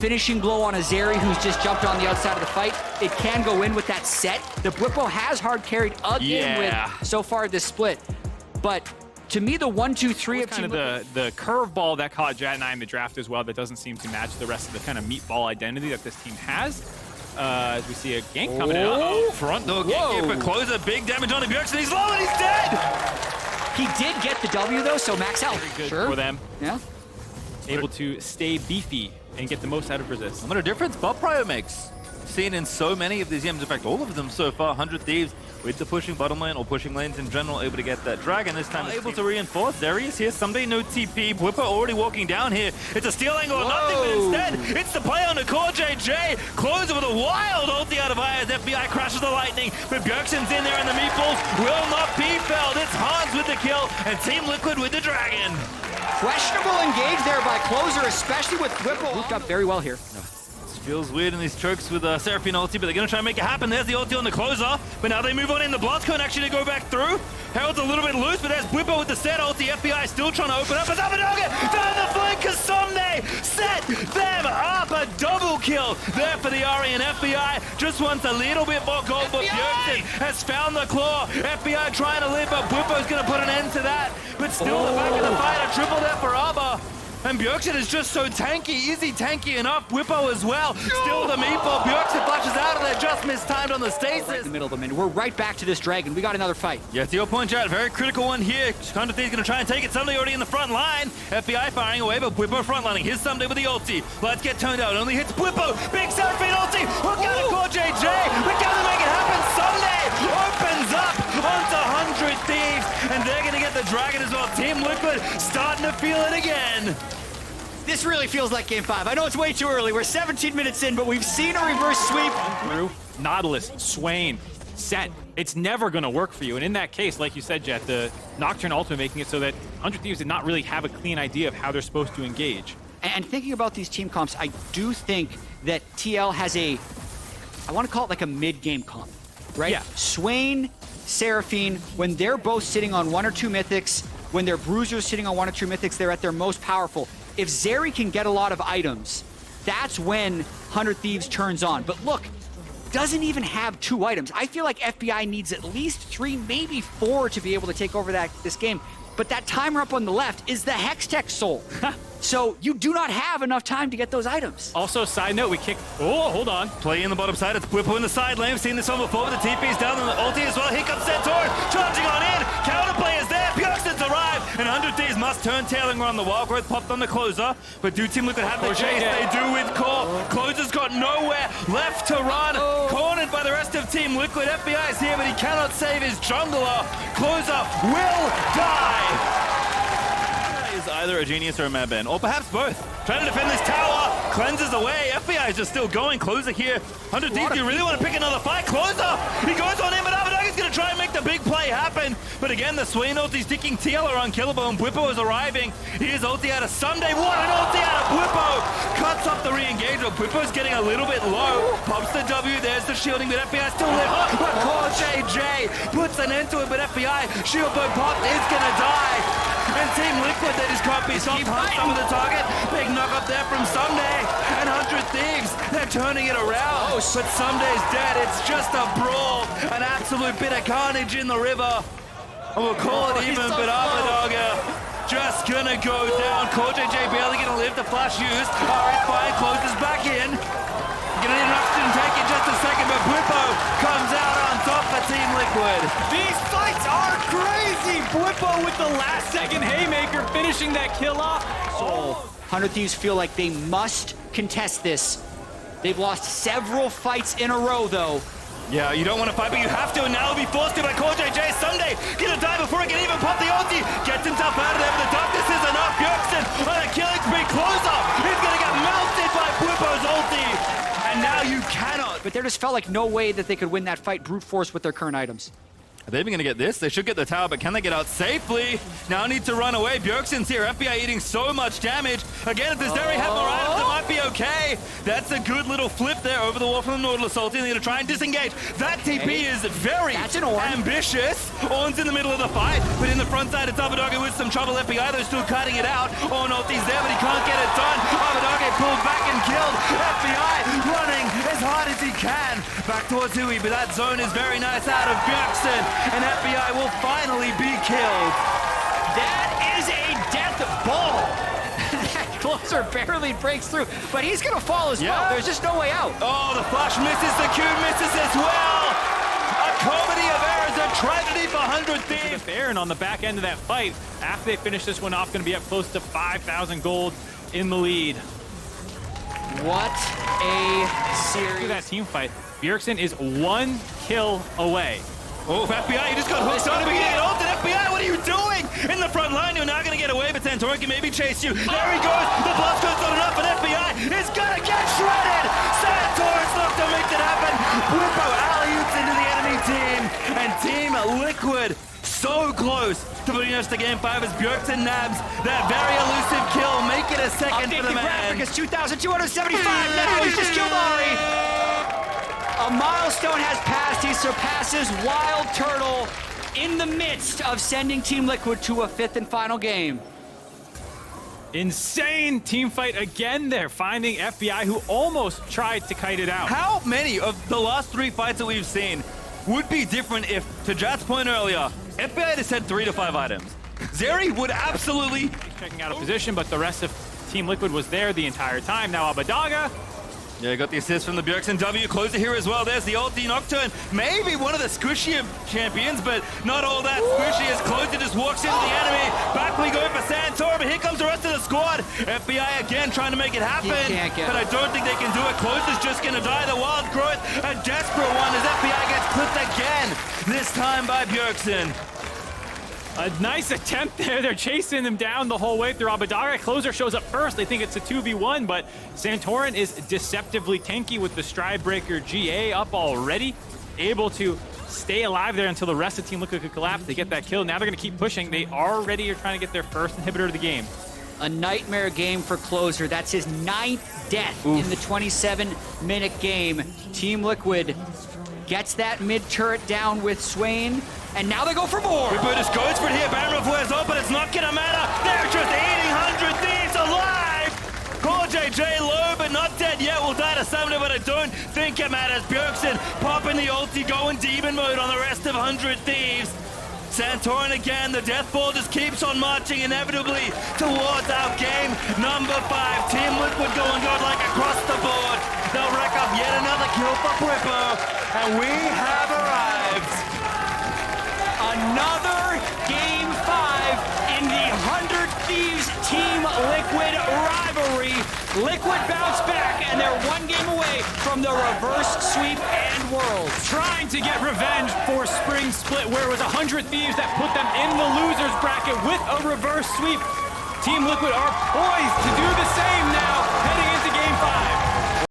finishing blow on a Zeri who's just jumped on the outside of the fight. It can go in with that set. The Bwipo has hard carried a game with so far this split. But to me, the 1-2-3 of kind of the curveball that caught Jat and I in the draft as well that doesn't seem to match the rest of the kind of meatball identity that this team has. As we see a gank coming in. Front though, gank here for Closer. Big damage on the Bjergsen. He's low and he's dead! He did get the W though, so max health. Very good for them. Yeah. Able to stay beefy and get the most out of resist. What a difference Bob Pryor makes. Seen in so many of these games, in fact all of them so far. 100 Thieves with the pushing bottom lane or pushing lanes in general, able to get that dragon. This time able to reinforce. There he is here. Someday no TP. Bwipo already walking down here. It's a steal angle or nothing, but instead it's the play on the core JJ. Closer with a wild ulti out of eye as FBI crashes the lightning. But Bjergsen's in there and the meatballs will not be felled. It's Hans with the kill and Team Liquid with the dragon. Questionable engage there by Closer, especially with Bwipo. Moved up very well here. Feels weird in these chokes with Seraphine ulti, but they're going to try and make it happen. There's the ulti on the Closer, but now they move on in. The Bloodscone actually to go back through. Herald's a little bit loose, but there's Bwipo with the set ulti. FBI still trying to open up. As Abadaga down the flank, Kasomne set them up. A double kill there for the Ari, and FBI just wants a little bit more gold, but Bjergsen has found the claw. FBI trying to live, but Bwipo's going to put an end to that. But still the back of the fight, a triple there for Abba. And Bjergsen is just so tanky. Is he tanky enough? Bwipo as well. Still the meatball. Bjergsen flashes out of there, just mistimed on the stasis. Right in the middle of them, and we're right back to this dragon. We got another fight. Yeah, to your point, Jared, very critical one here. Someday is going to try and take it. Someday already in the front line. FBI firing away, but Bwipo frontlining. Here's Someday with the ulti. Let's get turned out. Only hits Bwipo. Big Seraphine ulti. Hook out of core JJ. We gotta make it happen. Someday opens up onto 100 Thieves, and they're going to get the dragon as well. Team Liquid starting to feel it again. This really feels like Game 5. I know it's way too early. We're 17 minutes in, but we've seen a reverse sweep. Through Nautilus, Swain, set. It's never going to work for you. And in that case, like you said, Jet, the Nocturne ultimate making it so that 100 Thieves did not really have a clean idea of how they're supposed to engage. And thinking about these team comps, I do think that TL has a, I want to call it like a mid-game comp, right? Yeah. Swain, Seraphine, when they're both sitting on 1 or 2 mythics, when their bruisers sitting on 1 or 2 mythics, they're at their most powerful. If Zeri can get a lot of items, that's when 100 Thieves turns on. But look, doesn't even have 2 items. I feel like FBI needs at least 3, maybe 4 to be able to take over this game. But that timer up on the left is the Hextech Soul. So you do not have enough time to get those items. Also, side note, we kick. Oh, hold on. Play in the bottom side. It's Bwipo in the side lane. We've seen this one before with the TPs down on the ulti as well. Here comes Centaur, charging on in. Counterplay is there. Bjergsen's arrived. And 100 Thieves must turn tailing around the Wild Growth. Popped on the Closer. But do Team Liquid have the chase? They do with Core. Closer's got nowhere left to run. Cornered by the rest of Team Liquid. FBI is here, but he cannot save his jungler. Closer will die. Is either a genius or a madman, or perhaps both. Trying to defend this tower, cleanses away. FBI is just still going. Closer here. 100 Thieves, you really want to pick another fight? Closer! He goes on in, but Abadaga's going to try and make the big play happen. But again, the Swain ulti's sticking TL are unkillable, and Bwipo is arriving. Here's ulti out of Someday. What an ulti out of Bwipo! Cuts off the re-engagement. Bwipo's getting a little bit low. Pops the W, there's the shielding, but FBI still live. But Core JJ puts an end to it, but FBI, shield bow popped, is going to die. And Team Liquid, they just can't be soft. Some of the target. Big knock up there from Someday. And 100 Thieves, they're turning it around. But Someday's dead. It's just a brawl. An absolute bit of carnage in the river. And we'll call it even, but Abadaga just gonna go down. Core JJ barely gonna live. The flash used. Alright, fine. Closes back in. Gonna need an oxygen tank in just a second, but Bwipo comes out on top for Team Liquid. These fights are crazy! Bwipo with the last-second haymaker finishing that kill off. So 100 Thieves feel like they must contest this. They've lost several fights in a row, though. Yeah, you don't want to fight, but you have to, and now he'll be forced to by Core JJ. Someday gonna die before he can even pop the ulti. Gets himself out of there, but the darkness is enough. Bjergsen on a killing spree. Closer. He's gonna get melted by Bwipo's ulti. And now you cannot. But there just felt like no way that they could win that fight brute force with their current items. Are they even going to get this? They should get the tower, but can they get out safely? Now need to run away. Bjergsen's here. FBI eating so much damage. Again, if the Zeri have more items, it might be okay. That's a good little flip there over the wall from the Nautilus ulti. They're going to try and disengage. That TP is very ambitious. Ornn's in the middle of the fight, but in the front side, it's Abadoge with some trouble. FBI, they're still cutting it out. Ornn ulti's there, but he can't get it done. Abadoge pulled back and killed. FBI running as hard as he can back towards Hui, but that zone is very nice out of Bjergsen. And FBI will finally be killed. That is a death ball. That closer barely breaks through, but he's going to fall as well. There's just no way out. Oh, the flash misses, the Q misses as well. A comedy of errors, a tragedy for 100 Thieves. Baron on the back end of that fight, after they finish this one off, going to be up close to 5,000 gold in the lead. What a series. That team fight, Bjergsen is 1 kill away. Oh, FBI, you just got hooked on the beginning. FBI, what are you doing? In the front line, you're now going to get away, but Santorin can maybe chase you. There he goes. The blast goes not enough, and FBI is going to get shredded. Santorin's not going to make it happen. Whippo alley-oops into the enemy team, and Team Liquid so close to putting us to game 5 as Bjergsen nabs that very elusive kill. Make it a second for the man. Update 2,275. Now he's just killed Ari. A milestone has passed. He surpasses Wild Turtle in the midst of sending Team Liquid to a 5th and final game. Insane team fight again there, finding FBI, who almost tried to kite it out. How many of the last 3 fights that we've seen would be different if, to Jat's point earlier, FBI had said 3 to 5 items? Zeri would absolutely... He's checking out a position, but the rest of Team Liquid was there the entire time. Now Abadoge. Yeah, got the assist from the Bjergsen W. Closer here as well. There's the ulti Nocturne. Maybe one of the squishier champions, but not all that squishy as Closer just walks into the enemy. Back we go for Santorin, but here comes the rest of the squad. FBI again trying to make it happen, but I don't think they can do it. Closer's just going to die. The wild growth, a desperate one as FBI gets clipped again, this time by Bjergsen. A nice attempt there. They're chasing him down the whole way through. Abadoge. Closer shows up first. They think it's a 2v1, but Santorin is deceptively tanky with the Stride Breaker GA up already. Able to stay alive there until the rest of Team Liquid could collapse. They get that kill. Now they're going to keep pushing. They already are trying to get their first inhibitor of the game. A nightmare game for Closer. That's his 9th death in the 27-minute game. Team Liquid gets that mid-turret down with Swain, and now they go for more. Whippo just goes for it here. Baron wears up, but it's not going to matter. They're just eating 100 Thieves alive. Call JJ low, but not dead yet. Will die to summoner, but I don't think it matters. Bjergsen popping the ulti, going demon mode on the rest of 100 Thieves. Santorin again, the death ball just keeps on marching inevitably towards our game number 5. Team Liquid going good like across the board. They'll rack up yet another kill for Whippo, and we have arrived. Another game 5 in the 100 Thieves Team Liquid rivalry. Liquid bounce back, and they're 1 game away from the reverse sweep and world. Trying to get revenge for Spring Split, where it was 100 Thieves that put them in the losers bracket with a reverse sweep. Team Liquid are poised to do the same now.